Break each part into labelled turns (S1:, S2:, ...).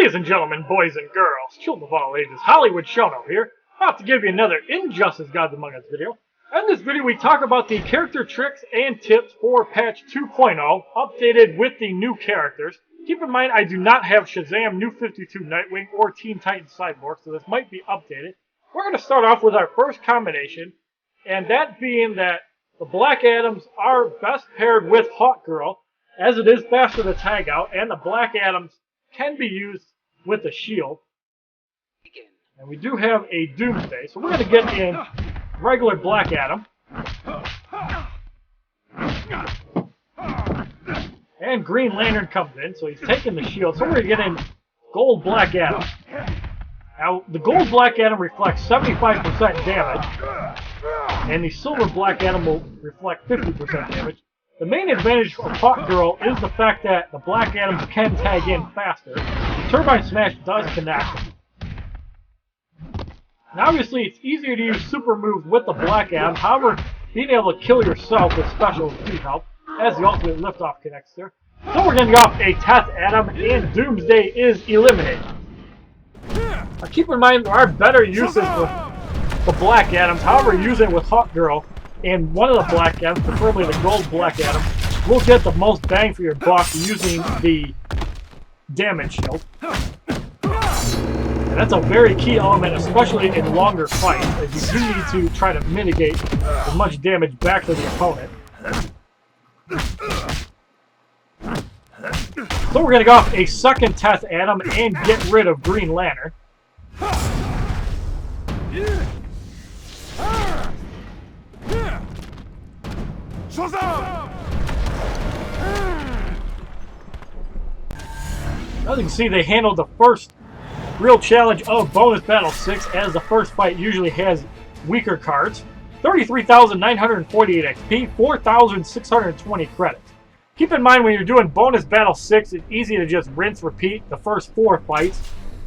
S1: Ladies and gentlemen, boys and girls, children of all ages, HollywoodShono here, about to give you another Injustice Gods Among Us video. In this video, we talk about the character tricks and tips for patch 2.0, updated with the new characters. Keep in mind, I do not have Shazam, New 52 Nightwing, or Teen Titans Cyborg, so this might be updated. We're going to start off with our first combination, and that being that the Black Adams are best paired with Hawkgirl, as it is faster to tag out, and the Black Adams can be used with a shield. And we do have a Doomsday, so we're going to get in regular Black Adam. And Green Lantern comes in, so he's taking the shield. So we're going to get in Gold Black Adam. Now, the Gold Black Adam reflects 75% damage, and the Silver Black Adam will reflect 50% damage. The main advantage of Hawkgirl is the fact that the Black Adams can tag in faster. Turbine Smash does connect. Now obviously it's easier to use super moves with the Black Adam, however, being able to kill yourself with specials do help, as the ultimate liftoff connects there. So we're going to go off a Test Adam, and Doomsday is eliminated. Now keep in mind there are better uses with the Black Adams, however using it with Hawkgirl, and one of the Black Adams, preferably the Gold Black Adam, will get the most bang for your buck using the damage shield. And that's a very key element, especially in longer fights, as you do need to try to mitigate as much damage back to the opponent. So we're going to go off a second Test Adam and get rid of Green Lantern. As you can see, they handled the first real challenge of Bonus Battle 6, as the first fight usually has weaker cards. 33,948 XP, 4,620 credits. Keep in mind when you're doing Bonus Battle 6, it's easy to just rinse, repeat the first 4 fights,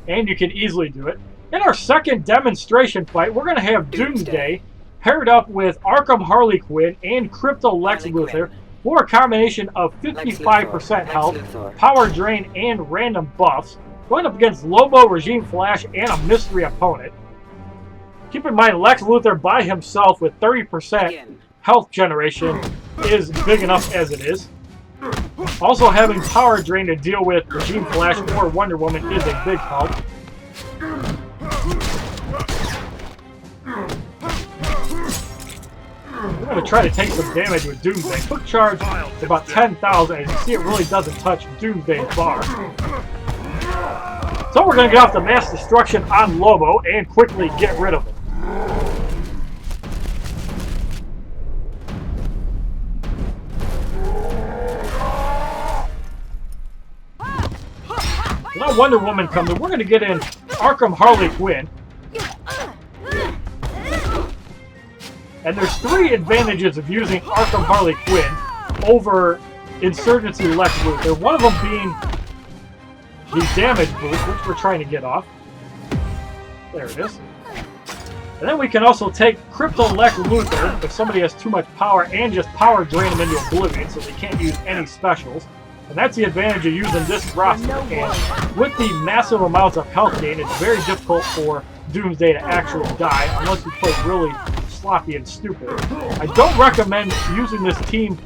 S1: and you can easily do it. In our second demonstration fight, we're going to have Doomsday paired up with Arkham Harley Quinn and Krypto Lex Luthor for a combination of 55% health, power drain, and random buffs, going up against Lobo, Regime Flash, and a mystery opponent. Keep in mind, Lex Luthor by himself with 30% health generation is big enough as it is. Also, having power drain to deal with Regime Flash or Wonder Woman is a big help. We're going to try to take some damage with Doomsday. Quick charge is about 10,000. As you see, it really doesn't touch Doomsday's bar. So we're going to get off the mass destruction on Lobo and quickly get rid of him. Now Wonder Woman comes in. We're going to get in Arkham Harley Quinn. And there's 3 advantages of using Arkham Harley Quinn over Insurgency Lex Luthor. One of them being the damage boost, which we're trying to get off. There it is. And then we can also take Krypto Lex Luthor if somebody has too much power and just power drain them into oblivion so they can't use any specials. And that's the advantage of using this roster. And with the massive amounts of health gain, it's very difficult for Doomsday to actually die unless you play really sloppy and stupid. I don't recommend using this team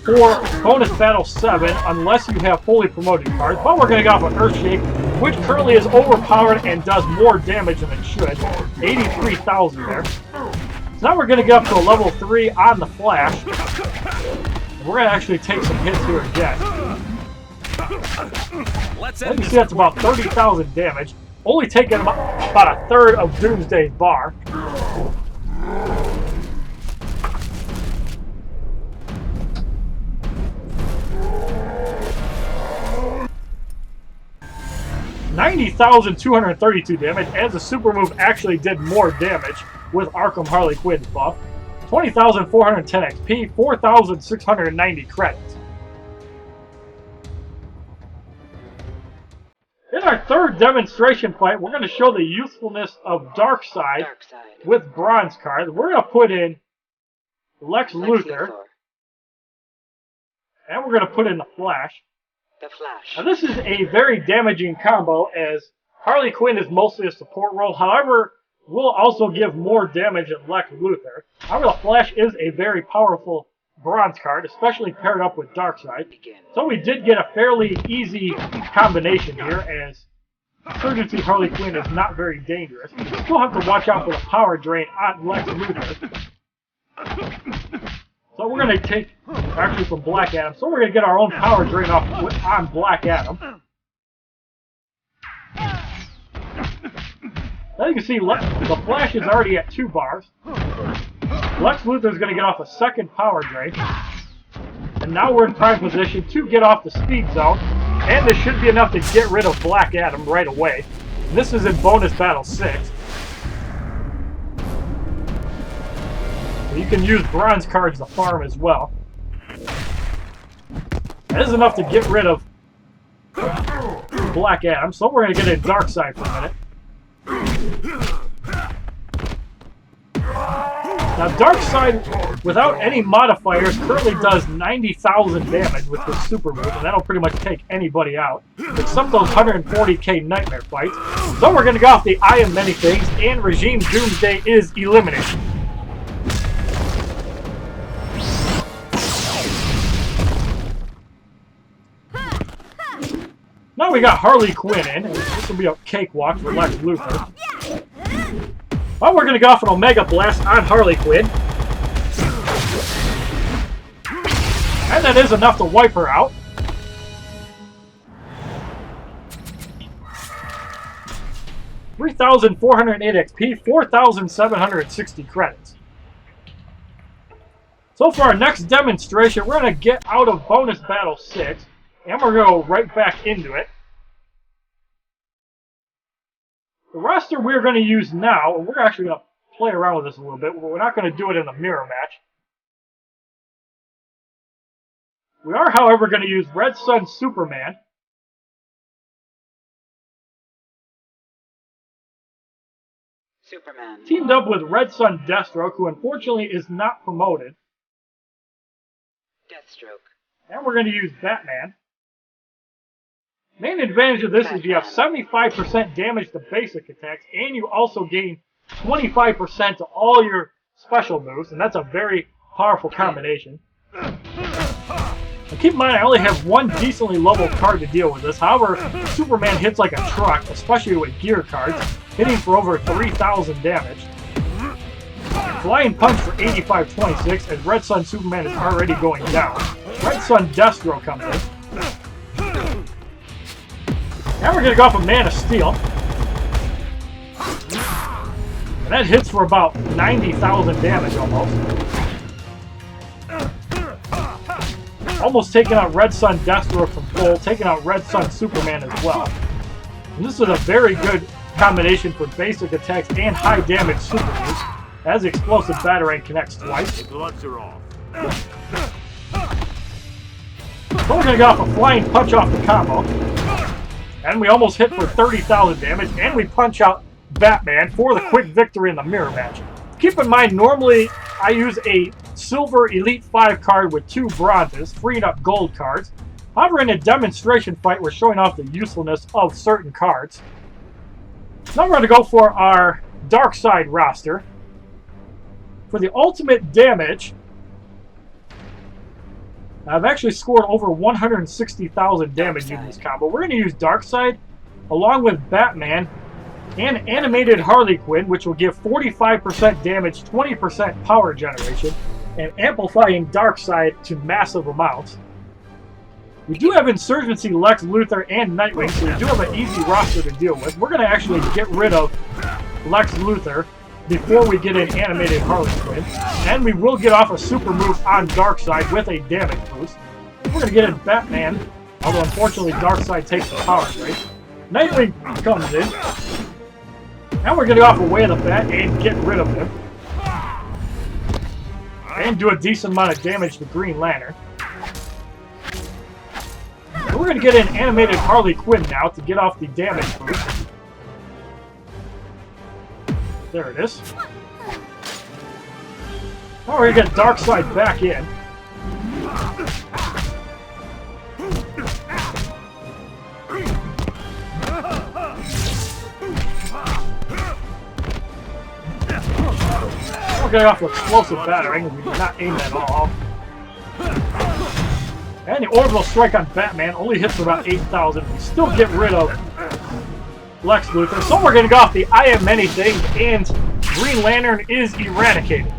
S1: for Bonus Battle 7 unless you have fully promoted cards, but we're going to go off an Earthshake, which currently is overpowered and does more damage than it should. 83,000 there. So now we're going to get up to a level 3 on the Flash. And we're going to actually take some hits here again. As you see, that's about 30,000 damage, only taking about a third of Doomsday's bar. $90,232 damage, as the super move actually did more damage with Arkham Harley Quinn's buff. 20,410 XP, 4,690 credits. In our third demonstration fight, we're going to show the usefulness of Darkseid with bronze cards. We're going to put in Lex Luthor, and we're going to put in the Flash.
S2: The Flash.
S1: Now this is a very damaging combo as Harley Quinn is mostly a support role. However, will also give more damage than Lex Luthor. However, the Flash is a very powerful bronze card, especially paired up with Darkseid. So we did get a fairly easy combination here, as Insurgency Harley Quinn is not very dangerous. We still have to watch out for the power drain on Lex Luthor. So we're going to take, actually from Black Adam, so we're going to get our own power drain off on Black Adam. Now you can see the Flash is already at 2 bars. Lex Luthor is going to get off a second power drain. And now we're in prime position to get off the speed zone. And this should be enough to get rid of Black Adam right away. And this is in bonus battle 6. So you can use bronze cards to farm as well. That is enough to get rid of Black Adam. So we're going to get in Darkseid for a minute. Now Darkseid, without any modifiers, currently does 90,000 damage with his super move, and that'll pretty much take anybody out, except those 140k nightmare fights. So we're going to go off the Eye of Many Things, and Regime Doomsday is eliminated. Now we got Harley Quinn in, and this will be a cakewalk for Lex Luthor. Well, we're going to go off an Omega Blast on Harley Quinn. And that is enough to wipe her out. $3,408 XP, 4,760 credits. So for our next demonstration, we're going to get out of bonus battle 6. And we're going to go right back into it. The roster we're going to use now, and we're actually going to play around with this a little bit. We're not going to do it in the mirror match. We are, however, going to use Red Sun Superman.
S2: Superman.
S1: Teamed up with Red Sun Deathstroke, who unfortunately is not promoted.
S2: Deathstroke.
S1: And we're going to use Batman. Main advantage of this is you have 75% damage to basic attacks, and you also gain 25% to all your special moves, and that's a very powerful combination. Now keep in mind, I only have one decently leveled card to deal with this. However, Superman hits like a truck, especially with gear cards, hitting for over 3,000 damage. Flying Punch for 8526, as Red Sun Superman is already going down. Red Sun Deathstroke comes in. Now we're going to go off a Man of Steel. And that hits for about 90,000 damage almost. Almost taking out Red Sun Deathstroke from full, taking out Red Sun Superman as well. And this is a very good combination for basic attacks and high damage super moves, as Explosive Batarang connects twice.
S3: The gloves are off.
S1: So we're going to go off a Flying Punch off the combo. And we almost hit for 30,000 damage, and we punch out Batman for the quick victory in the mirror match. Keep in mind, normally I use a silver Elite 5 card with 2 bronzes, freeing up gold cards. However, in a demonstration fight, we're showing off the usefulness of certain cards. Now we're going to go for our Darkseid roster. For the ultimate damage, I've actually scored over 160,000 damage in this combo. We're going to use Darkseid along with Batman and Animated Harley Quinn, which will give 45% damage, 20% power generation, and amplifying Darkseid to massive amounts. We do have Insurgency Lex Luthor and Nightwing, so we do have an easy roster to deal with. We're going to actually get rid of Lex Luthor before we get an Animated Harley Quinn. And we will get off a super move on Darkseid with a damage boost. We're going to get in Batman, although unfortunately Darkseid takes the power break. Nightwing comes in. Now we're going to go off a Way of the Bat and get rid of him. And do a decent amount of damage to Green Lantern. So we're going to get an Animated Harley Quinn now to get off the damage boost. There it is. Now we're going to get Darkseid back in. getting off the explosive battering, we did not aim that all. And the orbital strike on Batman only hits for about 8,000. We still get rid of Lex Luthor. So we're going to go off the I am many things, and Green Lantern is eradicated.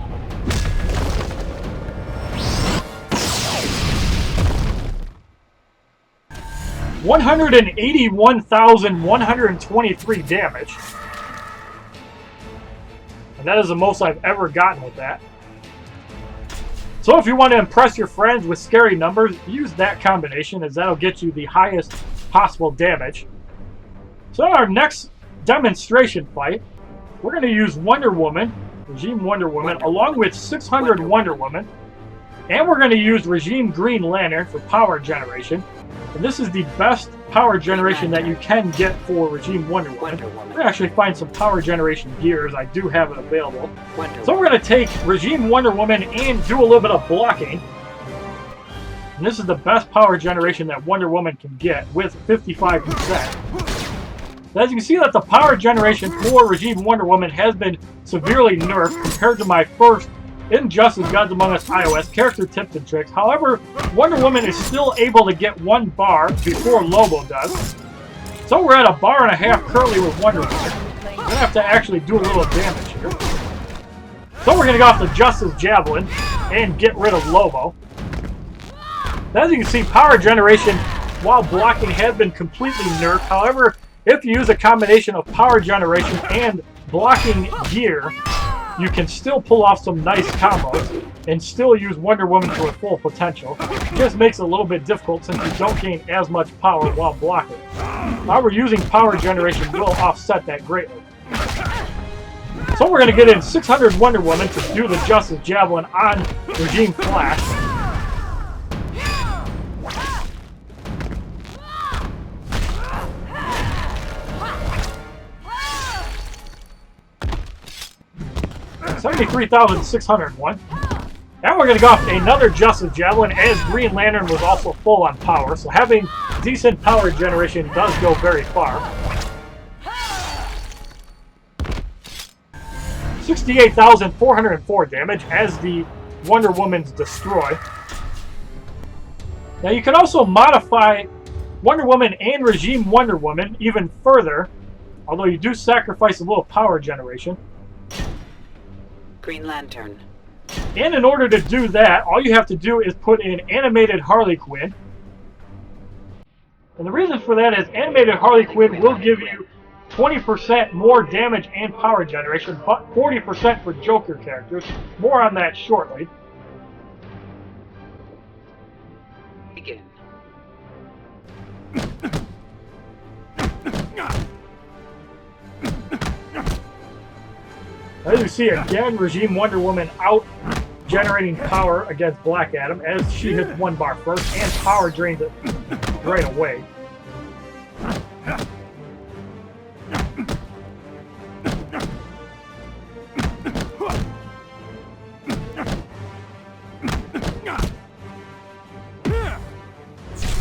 S1: $181,123 damage. And that is the most I've ever gotten with that. So if you want to impress your friends with scary numbers, use that combination, as that'll get you the highest possible damage. So in our next demonstration fight, we're going to use Wonder Woman, Regime Wonder Woman, along with 600 Wonder Woman. And we're going to use Regime Green Lantern for power generation. And this is the best power generation that you can get for Regime Wonder Woman. We're going to actually find some power generation gears. I do have it available. So we're going to take Regime Wonder Woman and do a little bit of blocking. And this is the best power generation that Wonder Woman can get with 55%. As you can see, that the power generation for Regime Wonder Woman has been severely nerfed compared to my first Injustice Gods Among Us iOS character tips and tricks. However, Wonder Woman is still able to get 1 bar before Lobo does. So we're at 1.5 bars currently with Wonder Woman. We're going to have to actually do a little damage here. So we're going to go off the Justice Javelin and get rid of Lobo. As you can see, power generation while blocking has been completely nerfed. However, if you use a combination of power generation and blocking gear, you can still pull off some nice combos and still use Wonder Woman to her full potential. It just makes it a little bit difficult since you don't gain as much power while blocking. However, using power generation will offset that greatly. So we're going to get in 600 Wonder Woman to do the Justice Javelin on Regime Flash. $73,601. Now we're going to go off another Justice Javelin, as Green Lantern was also full on power, so having decent power generation does go very far. 68,404 damage as the Wonder Woman's Destroy. Now you can also modify Wonder Woman and Regime Wonder Woman even further, although you do sacrifice a little power generation.
S2: Green Lantern.
S1: And in order to do that, all you have to do is put in animated Harley Quinn. And the reason for that is animated Harley Quinn will give you 20% more damage and power generation, but 40% for Joker characters. More on that shortly.
S2: Begin.
S1: As you see, again, Regime Wonder Woman out generating power against Black Adam as she hits 1 bar first and power drains it right away.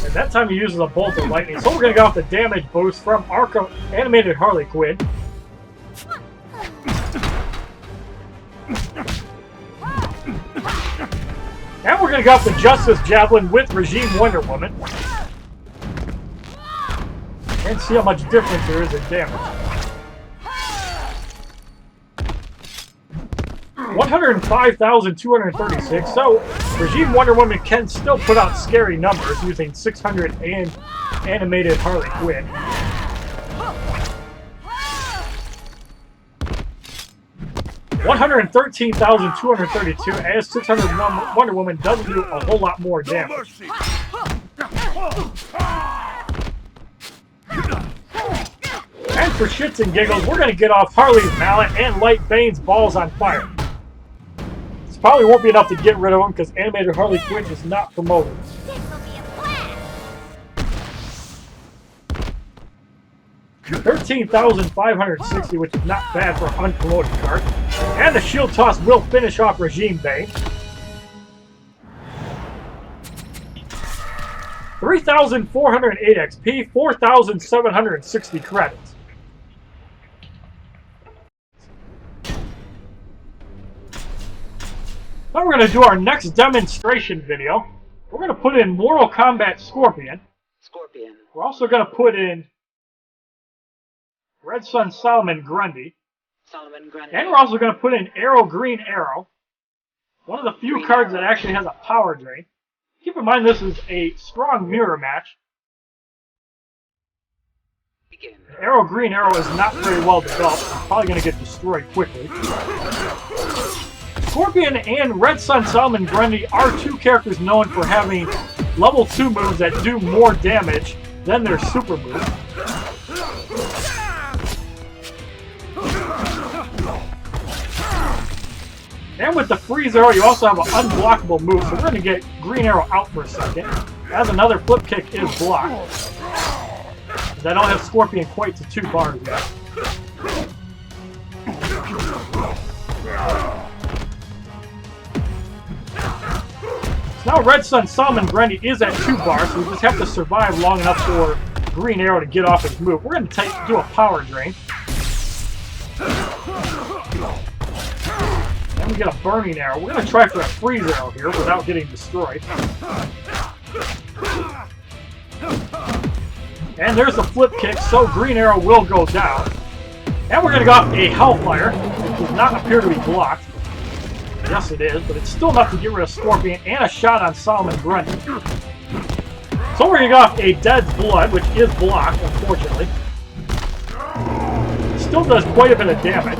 S1: And that time he uses a bolt of lightning. So we're going to go off the damage boost from Arkham animated Harley Quinn. And we're going to go off the Justice Javelin with Regime Wonder Woman. And see how much difference there is in damage. 105,236. So Regime Wonder Woman can still put out scary numbers using 600 and animated Harley Quinn. 113,232 as 600 Wonder Woman doesn't do a whole lot more damage. And for shits and giggles, we're going to get off Harley's mallet and light Bane's balls on fire. This probably won't be enough to get rid of them because animated Harley Quinn is not promoted. 13,560, which is not bad for an unpromoted card. And the shield toss will finish off Regime Bane. 3,408 XP, 4,760 credits. Now we're going to do our next demonstration video. We're going to put in Mortal Kombat Scorpion.
S2: Scorpion.
S1: We're also going to put in Red Sun Grundy.
S2: Grundy.
S1: And we're also going to put in Arrow Green Arrow. One of the few cards that actually has a power drain. Keep in mind this is a strong mirror match.
S2: Begin.
S1: Arrow Green Arrow is not very well developed. It's probably going to get destroyed quickly. Scorpion and Red Sun Grundy are two characters known for having level 2 moves that do more damage than their super moves. And with the freeze arrow, you also have an unblockable move, so we're going to get Green Arrow out for a second. As another flip kick is blocked. I don't have Scorpion quite to 2 bars yet. So now Red Sun Grundy is at 2 bars, so we just have to survive long enough for Green Arrow to get off his move. We're going to do a power drain. And we get a burning arrow. We're going to try for a freeze arrow here without getting destroyed. And there's the flip kick, so Green Arrow will go down. And we're going to go off a Hellfire, which does not appear to be blocked. Yes, it is, but it's still enough to get rid of Scorpion and a shot on Grundy. So we're going to go off a Dead's Blood, which is blocked, unfortunately. It still does quite a bit of damage.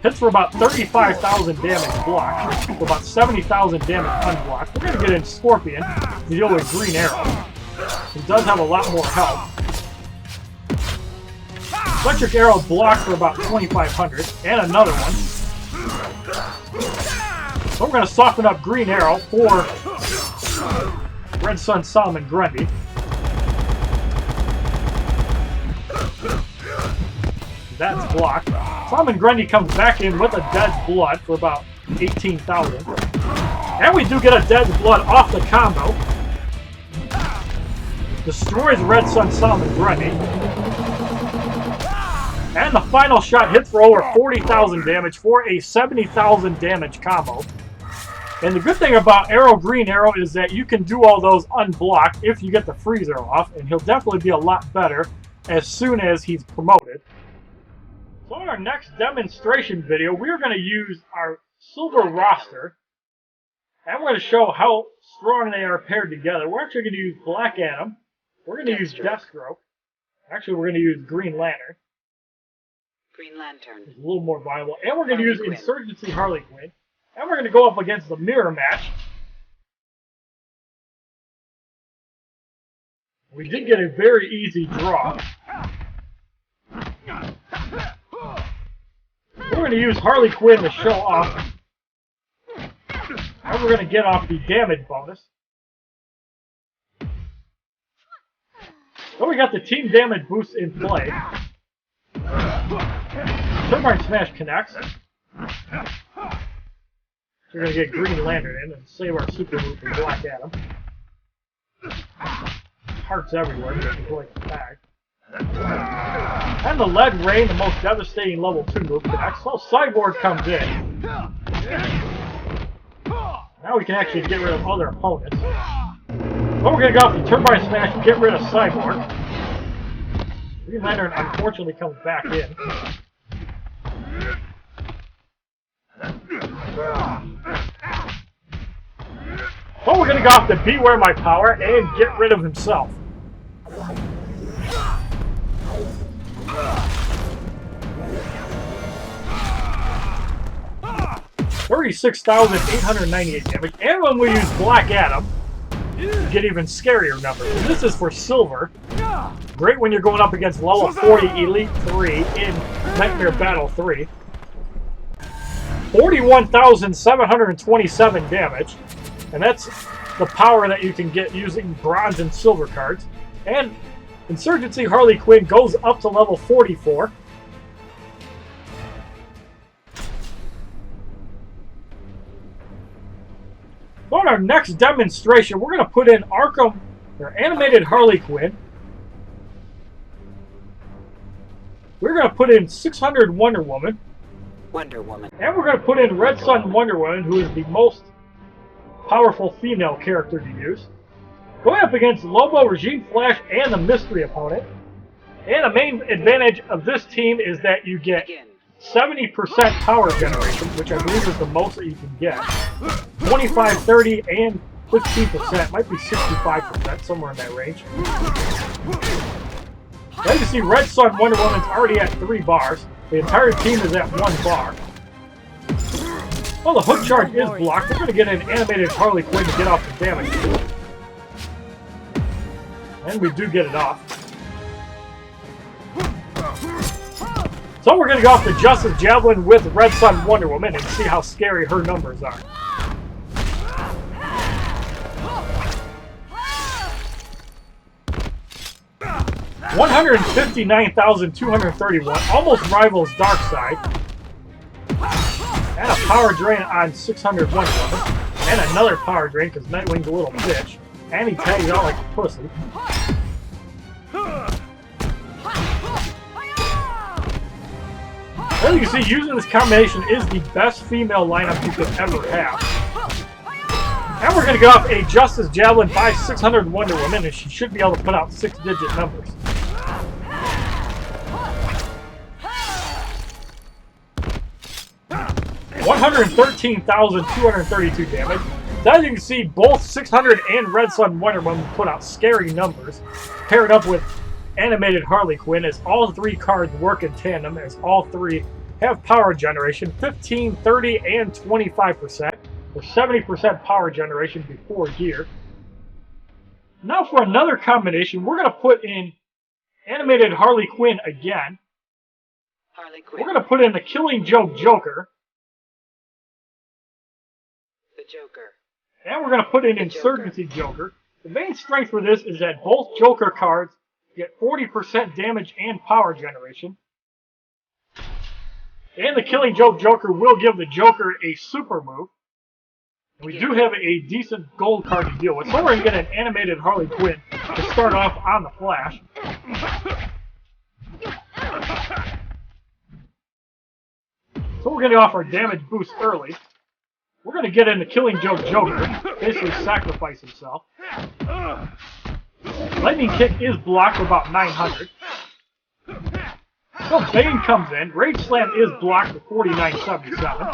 S1: Hits for about 35,000 damage blocked, for about 70,000 damage unblocked. We're going to get in Scorpion to deal with Green Arrow. He does have a lot more health. Electric Arrow blocked for about 2,500, and another one. So we're going to soften up Green Arrow for Red Sun Grundy. That's blocked. Grundy comes back in with a Dead's Blood for about 18,000. And we do get a Dead's Blood off the combo. Destroys Red Sun Grundy. And the final shot hits for over 40,000 damage for a 70,000 damage combo. And the good thing about Arrow Green Arrow is that you can do all those unblocked if you get the freeze arrow off, and he'll definitely be a lot better as soon as he's promoted. So in our next demonstration video, we're going to use our silver roster, and we're going to show how strong they are paired together. We're actually going to use Black Adam. We're going to use Deathstroke. Actually, we're going to use Green Lantern.
S2: Green Lantern.
S1: It's a little more viable. And we're going to use Insurgency Harley Quinn. And we're going to go up against the mirror match. We did get a very easy draw. We're going to use Harley Quinn to show off. And we're going to get off the damage bonus. So we got the team damage boost in play. Turbine Smash connects. So we're going to get Green Lantern in and save our super move from Black Adam. Hearts everywhere, we can like the tag. And the Lead Rain, the most devastating level 2 move, connects. So Cyborg comes in. Now we can actually get rid of other opponents. But we're going to go off the Turbine Smash and get rid of Cyborg. Green Lantern unfortunately comes back in. But we're going to go off the Beware My Power and get rid of himself. 36,898 damage. And when we use Black Adam, you get even scarier numbers. And this is for silver. Great when you're going up against level 40 Elite 3 in Nightmare Battle 3. 41,727 damage. And that's the power that you can get using bronze and silver cards. And Insurgency Harley Quinn goes up to level 44. On our next demonstration, we're going to put in animated Harley Quinn. We're going to put in 600 Wonder Woman.
S2: Wonder Woman.
S1: And we're going to put in Red Sun Wonder Woman, who is the most powerful female character to use. Going up against Lobo, Regime Flash, and the mystery opponent. And the main advantage of this team is that you get 70% power generation, which I believe is the most that you can get. 25, 30, and 15%. Might be 65%, somewhere in that range. As you can see, Red Sun Wonder Woman's already at 3 bars. The entire team is at 1 bar. Well, the hook charge is blocked. We're going to get an animated Harley Quinn to get off the damage. And we do get it off. So we're going to go off the Justice Javelin with Red Sun Wonder Woman and see how scary her numbers are. $159,231, almost rivals Darkseid. And a power drain on 600 Wonder Woman. And another power drain because Nightwing's a little bitch. And he tags out like a pussy. As you can see, using this combination is the best female lineup you could ever have. And we're going to get off a Justice Javelin by 600 Wonder Woman, and she should be able to put out 6-digit numbers. $113,232 damage. So as you can see, both 600 and Red Sun Wonder Woman put out scary numbers, paired up with animated Harley Quinn, as all 3 cards work in tandem, as all 3 have power generation, 15, 30, and 25%, with 70% power generation before gear. Now for another combination, we're going to put in animated Harley Quinn again.
S2: Harley Quinn.
S1: We're going to put in the Killing Joke Joker.
S2: The Joker.
S1: And we're going to put in Insurgency Joker. The main strength for this is that both Joker cards get 40% damage and power generation. And the Killing Joke Joker will give the Joker a super move. We do have a decent gold card to deal with. So we're going to get an animated Harley Quinn to start off on the Flash. So we're going to offer damage boost early. We're going to get in the Killing Joke Joker, basically sacrifice himself. Lightning Kick is blocked for about 900. So Bane comes in. Rage Slam is blocked for 4977.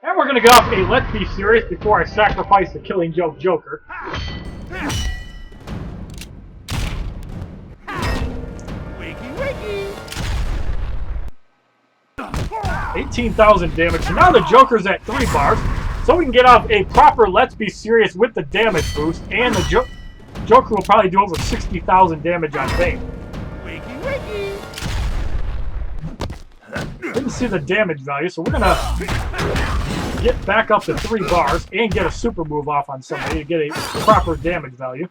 S1: And we're going to get off a Let's Be Serious before I sacrifice the Killing Joke Joker. 18,000 damage. So now the Joker's at 3 bars. So we can get off a proper Let's Be Serious with the damage boost. And the Joker will probably do over 60,000 damage on Bane. Didn't see the damage value, so we're going to get back up to 3 bars and get a super move off on somebody to get a proper damage value.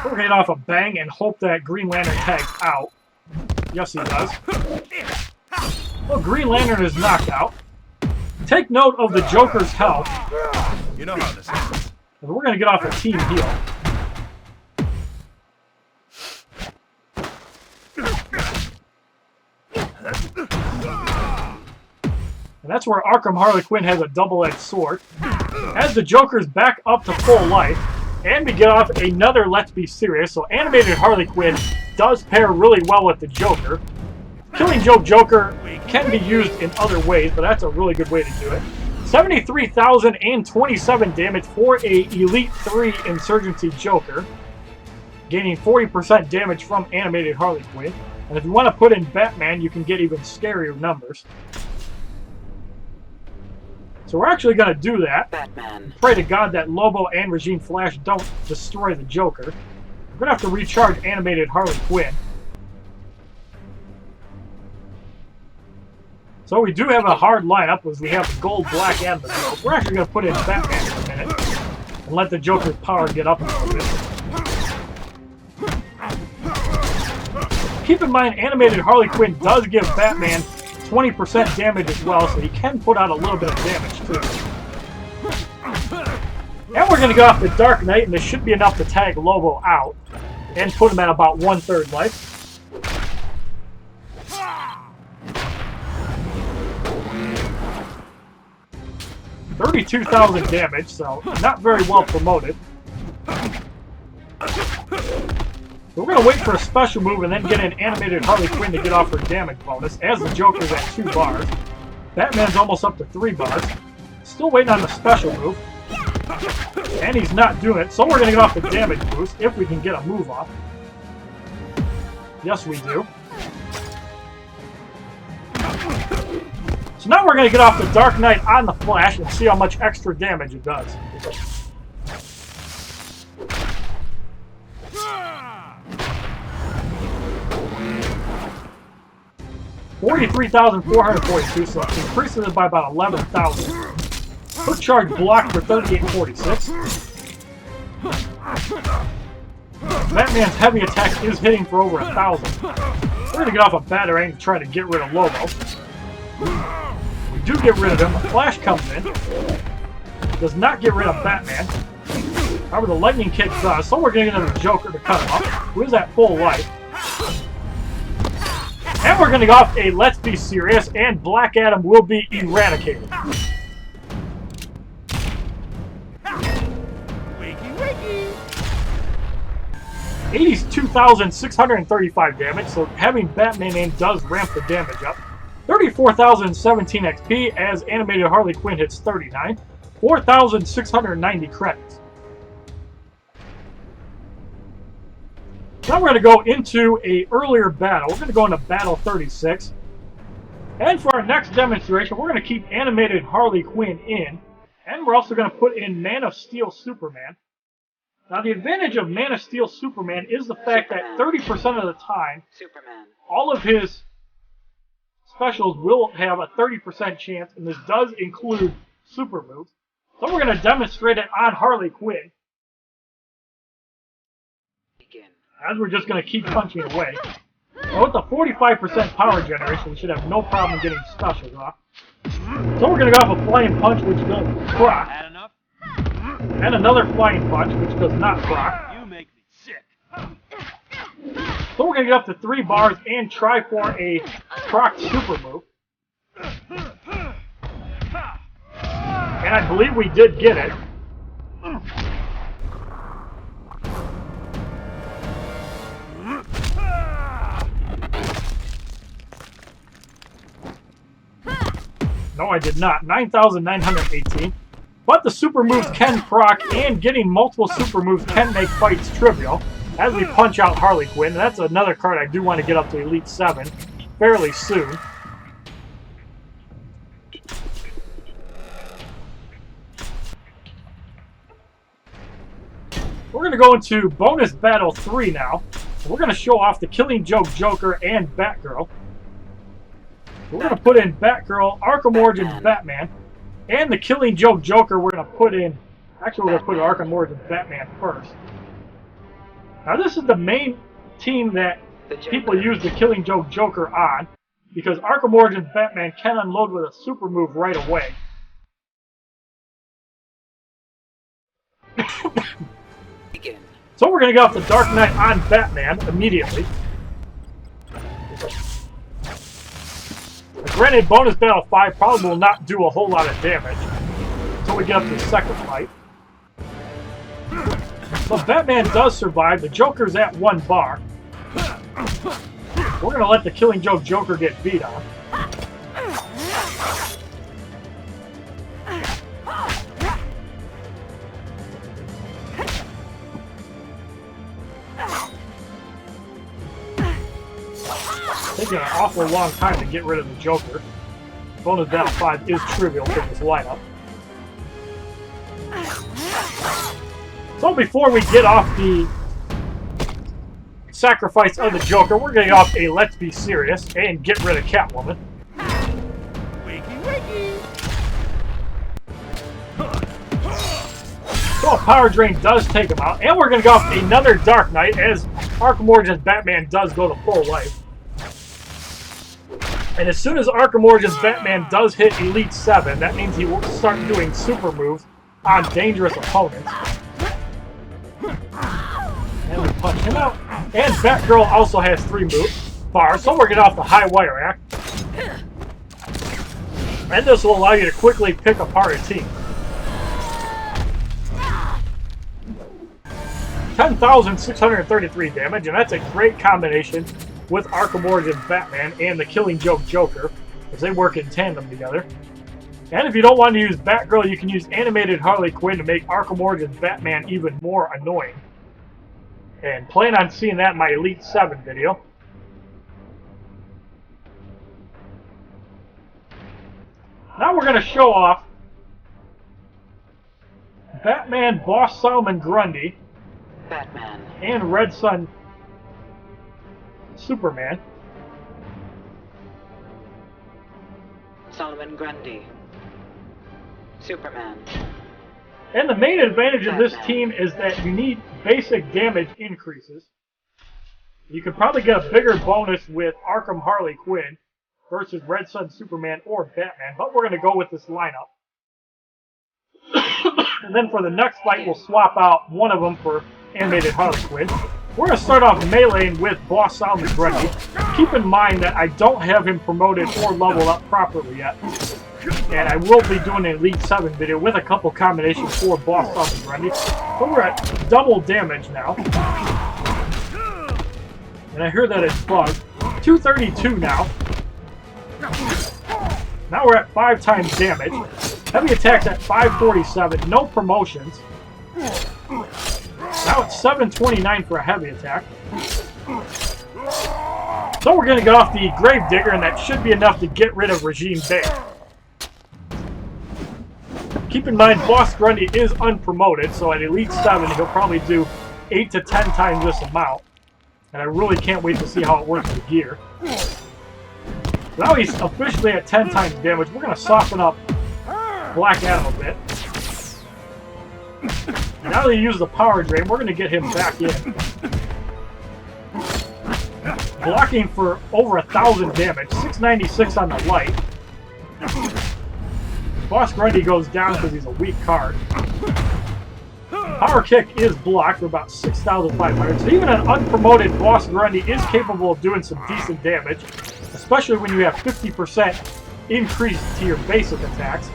S1: We're going to get off a bang and hope that Green Lantern tags out. Yes, he does. Well, Green Lantern is knocked out. Take note of the Joker's health.
S3: You know how this is.
S1: We're going to get off a team heal. And that's where Arkham Harley Quinn has a double-edged sword. As the Joker's back up to full life, and we get off another Let's Be Serious. So animated Harley Quinn does pair really well with the Joker. Killing Joke Joker can be used in other ways, but that's a really good way to do it. 73,027 damage for a Elite 3 Insurgency Joker, gaining 40% damage from animated Harley Quinn. And if you want to put in Batman, you can get even scarier numbers. So we're actually going to do that.
S2: Batman.
S1: Pray to God that Lobo and Regime Flash don't destroy the Joker. We're going to have to recharge animated Harley Quinn. So we do have a hard lineup, as we have the gold, black, and the gold. We're actually going to put in Batman for a minute and let the Joker's power get up a little bit. Keep in mind, animated Harley Quinn does give Batman 20% damage as well, so he can put out a little bit of damage too. And we're going to go off the Dark Knight, and this should be enough to tag Lobo out and put him at about 1/3 life. 32,000 damage, so not very well promoted. So we're going to wait for a special move and then get an animated Harley Quinn to get off her damage bonus, as the Joker's at 2 bars. Batman's almost up to 3 bars. Still waiting on the special move. And he's not doing it, so we're going to get off the damage boost if we can get a move off. Yes, we do. So now we're going to get off the Dark Knight on the Flash and see how much extra damage it does. $43,442, so it increases it by about 11,000. Quick charge blocked for 3846. Batman's heavy attack is hitting for over 1,000. We're going to get off a Batarang to try to get rid of Lobo. We do get rid of him. The Flash comes in. Does not get rid of Batman. However, the Lightning Kick does, so we're going to get the Joker to cut him off, who is at full life. And we're going to go off a Let's Be Serious, and Black Adam will be eradicated.
S3: Wakey, wakey.
S1: 82,635 damage, so having Batman in does ramp the damage up. 34,017 XP as animated Harley Quinn hits 39. 4,690 credits. Now we're going to go into an earlier battle. We're going to go into Battle 36. And for our next demonstration, we're going to keep animated Harley Quinn in. And we're also going to put in Man of Steel Superman. Now the advantage of Man of Steel Superman is the fact that 30% of the time, all of his specials will have a 30% chance, and this does include super moves. So we're going to demonstrate it on Harley Quinn. As we're just going to keep punching away. Now with the 45% power generation, we should have no problem getting specials off. So we're going to go off a Flying Punch, which does proc. And another Flying Punch, which does not proc.
S3: You make me sick.
S1: So we're going to get up to 3 bars and try for a proc super move. And I believe we did get it. No, I did not. 9,918. But the super moves can proc, and getting multiple super moves can make fights trivial as we punch out Harley Quinn. And that's another card I do want to get up to Elite 7 fairly soon. We're going to go into Bonus Battle 3 now. We're going to show off the Killing Joke Joker and Batgirl. We're going to put in Batgirl, Arkham Origins Batman, and the Killing Joke Joker we're going to put in... Actually, we're going to put Arkham Origins Batman first. Now, this is the main team that people use the Killing Joke Joker on, because Arkham Origins Batman can unload with a super move right away. So we're going to get off the Dark Knight on Batman immediately. Granted, Bonus Battle 5 probably will not do a whole lot of damage until we get up to the second fight. But Batman does survive. The Joker's at 1 bar. We're going to let the Killing Joke Joker get beat on. Taking an awful long time to get rid of the Joker. Bonus Battle 5 is trivial for this lineup. So before we get off the sacrifice of the Joker, we're going to get off a Let's Be Serious and get rid of Catwoman.
S3: Wakey, wakey.
S1: So a Power Drain does take him out, and we're going to go off another Dark Knight as Arkham Origins Batman does go to full life. And as soon as Arkham Origins Batman does hit Elite 7, that means he will start doing super moves on dangerous opponents. And we punch him out. And Batgirl also has 3 bars, so we're getting off the high wire act. And this will allow you to quickly pick apart a team. 10,633 damage, and that's a great combination with Arkham Origins Batman and the Killing Joke Joker, as they work in tandem together. And if you don't want to use Batgirl, you can use animated Harley Quinn to make Arkham Origins Batman even more annoying. And plan on seeing that in my Elite 7 video. Now we're going to show off Batman Boss Solomon Grundy
S2: Batman.
S1: and Red Sun Superman.
S2: Solomon Grundy. Superman.
S1: And the main advantage of this team is that you need basic damage increases. You could probably get a bigger bonus with Arkham Harley Quinn versus Red Sun Superman or Batman, but we're going to go with this lineup. And then for the next fight, we'll swap out one of them for animated Harley Quinn. We're going to start off meleeing with Boss Solomon Grundy. Keep in mind that I don't have him promoted or leveled up properly yet. And I will be doing an Elite 7 video with a couple combinations for Boss Solomon Grundy. But we're at double damage now. And I hear that it's bugged. 232 now. Now we're at 5 times damage. Heavy attacks at 547, no promotions. Now it's 729 for a heavy attack. So we're going to get off the Gravedigger, and that should be enough to get rid of Regime Bear. Keep in mind, Boss Grundy is unpromoted, so at Elite 7 he'll probably do 8 to 10 times this amount. And I really can't wait to see how it works with gear. Now he's officially at 10 times damage. We're going to soften up Black Adam a bit. Now that he used the power drain, we're going to get him back in. Blocking for over 1,000 damage. 696 on the light. Boss Grundy goes down because he's a weak card. Power Kick is blocked for about 6,500. So even an unpromoted Boss Grundy is capable of doing some decent damage. Especially when you have 50% increase to your basic attacks.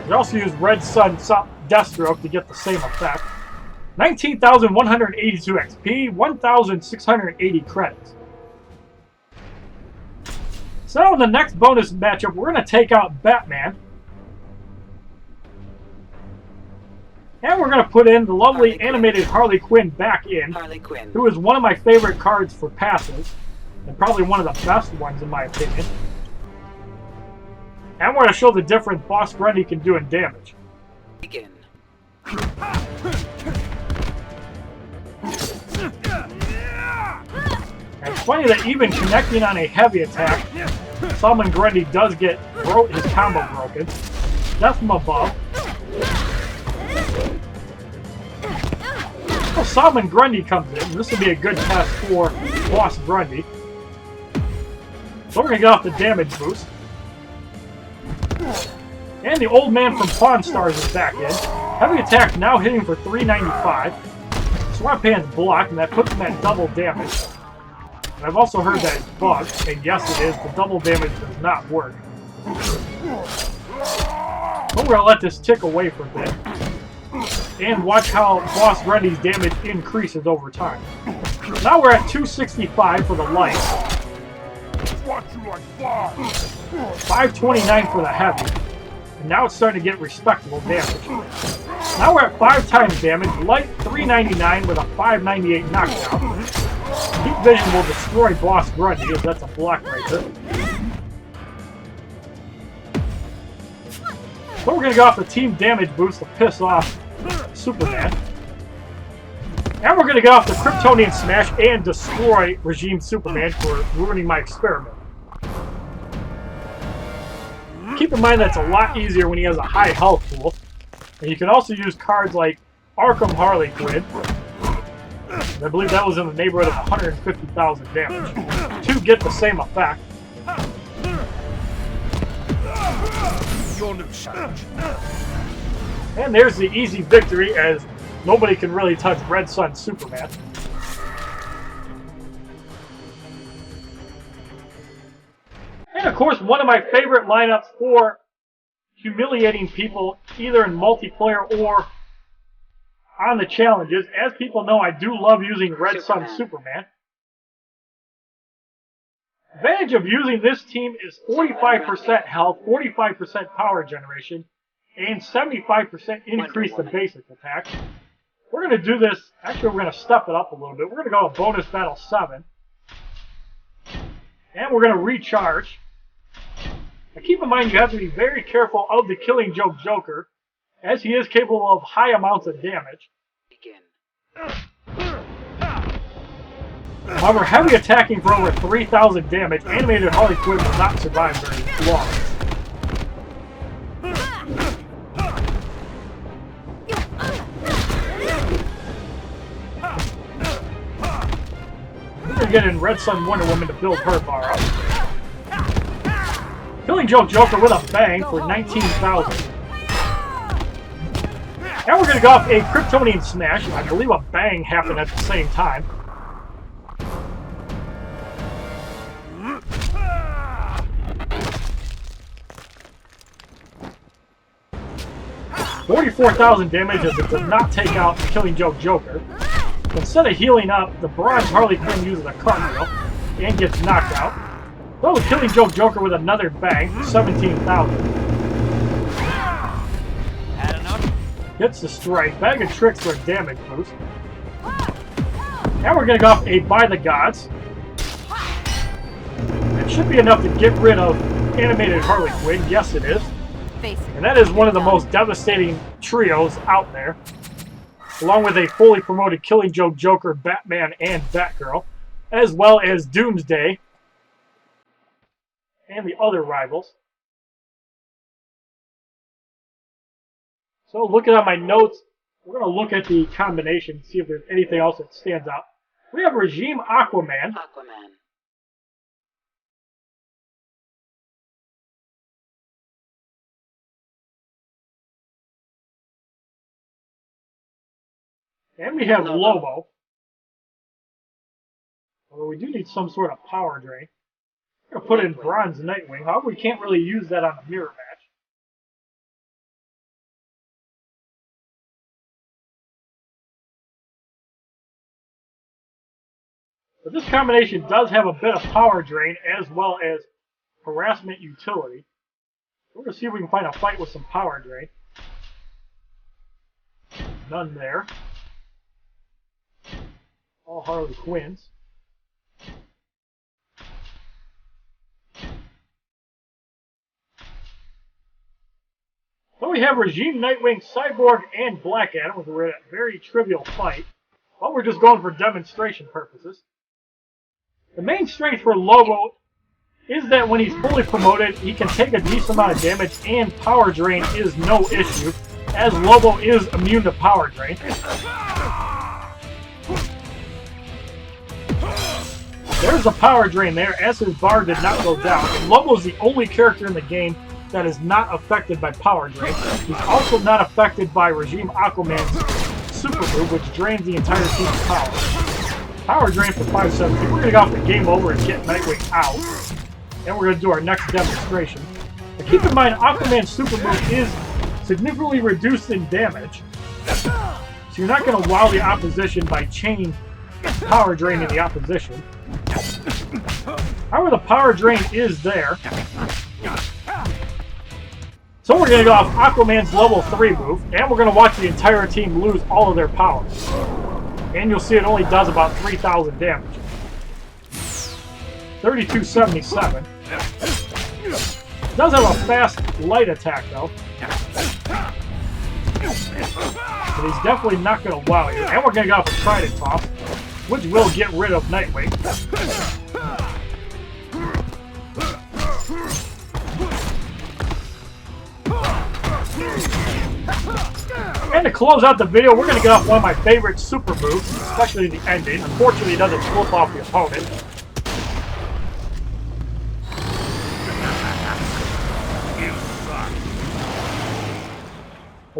S1: You also use Red Sun Deathstroke to get the same effect. 19,182 XP, 1,680 credits. So in the next bonus matchup, we're going to take out Batman. And we're going to put in the lovely animated Harley Quinn back in.
S2: Harley Quinn.
S1: Who is one of my favorite cards for passes. And probably one of the best ones in my opinion. And we're going to show the difference Boss Grundy can do in damage.
S2: Begin.
S1: And it's funny that even connecting on a heavy attack, Solomon Grundy does get his combo broken. Death from above. So Solomon Grundy comes in. This will be a good test for Boss Grundy. So we're going to get off the damage boost. And the old man from Pawn Stars is back in. Heavy attack now hitting for 395. Swamp Hand's blocked, and that puts him at double damage. And I've also heard that it's bugged, and yes it is, the double damage does not work. But we're going to let this tick away for a bit. And watch how Boss Grundy's damage increases over time. Now we're at 265 for the light. 529 for the heavy. And now it's starting to get respectable damage. Now we're at 5 times damage. Light 399 with a 598 knockdown. Heat Vision will destroy Boss Grundy, as that's a block right there. So we're going to go off the team damage boost to piss off Superman. And we're going to get off the Kryptonian Smash and destroy Regime Superman for ruining my experiment. Keep in mind that's a lot easier when he has a high health pool. And you can also use cards like Arkham Harley Quinn. I believe that was in the neighborhood of 150,000 damage to get the same effect.
S3: your new challenge.
S1: And there's the easy victory, as nobody can really touch Red Sun Superman. And of course, one of my favorite lineups for humiliating people, either in multiplayer or on the challenges. As people know, I do love using Red Sun Superman. Advantage of using this team is 45% health, 45% power generation, and 75% increase in basic attack. We're going to do this, actually we're going to step it up a little bit. We're going to go to bonus battle 7. And we're going to recharge. Now keep in mind you have to be very careful of the Killing Joke Joker, as he is capable of high amounts of damage. However, heavy attacking for over 3,000 damage, animated Harley Quinn will not survive very long. We're going to get in Red Sun Wonder Woman to build her bar up. Killing Joke Joker with a bang for 19,000. Now we're going to go off a Kryptonian Smash. I believe a bang happened at the same time. 44,000 damage as it does not take out the Killing Joke Joker. Instead of healing up, the bronze Harley Quinn uses a cartwheel and gets knocked out. Though the Killing Joke Joker with another bang for 17,000. Gets the strike. Bag of Tricks for a damage boost. Now we're going to go off a By the Gods. It should be enough to get rid of animated Harley Quinn. Yes, it is. And that is one of the most devastating trios out there. Along with a fully promoted Killing Joke Joker, Batman, and Batgirl. As well as Doomsday. And the other rivals. So looking at my notes, we're going to look at the combination, see if there's anything else that stands out. We have Regime Aquaman. And we have Lobo. Although we do need some sort of power drain. We're going to put in Bronze Nightwing. However, we can't really use that on the mirror match. But this combination does have a bit of power drain as well as harassment utility. We're going to see if we can find a fight with some power drain. None there. All Harley Quinns. So we have Regime, Nightwing, Cyborg, and Black Adam, with a very trivial fight. But we're just going for demonstration purposes. The main strength for Lobo is that when he's fully promoted, he can take a decent amount of damage, and power drain is no issue, as Lobo is immune to power drain. There's a power drain there, as his bar did not go down. And Lobo's the only character in the game that is not affected by power drain. He's also not affected by Regime Aquaman's super move, which drains the entire team's power. Power drain for 570. We're going to go off the game over and get Nightwing out. And we're going to do our next demonstration. But keep in mind, Aquaman's super move is significantly reduced in damage. So you're not going to wow the opposition by chain power draining the opposition. However, the power drain is there. So we're going to go off Aquaman's level 3 move, and we're going to watch the entire team lose all of their power. And you'll see it only does about 3,000 damage. 3277. It does have a fast, light attack, though. But he's definitely not going to wow you. And we're going to go off a Trident Toss, which will get rid of Nightwing. And to close out the video, we're going to get off one of my favorite super moves, especially the ending. Unfortunately, it doesn't flip off the opponent.
S3: You suck.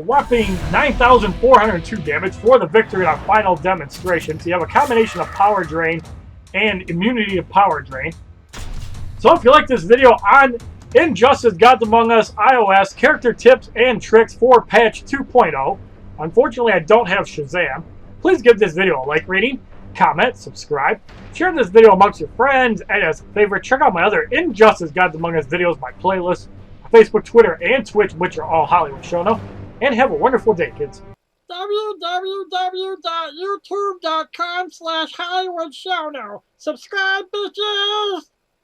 S1: whopping 9,402 damage for the victory in our final demonstration. So you have a combination of power drain and immunity to power drain. So if you like this video on Injustice Gods Among Us iOS character tips and tricks for patch 2.0, unfortunately I don't have Shazam, please give this video a like rating, comment, subscribe, share this video amongst your friends, and as a favorite, check out my other Injustice Gods Among Us videos, my playlist, Facebook, Twitter, and Twitch, which are all HollywoodShono. And have a wonderful day, kids.
S4: www.youtube.com/HollywoodShono. Subscribe, bitches!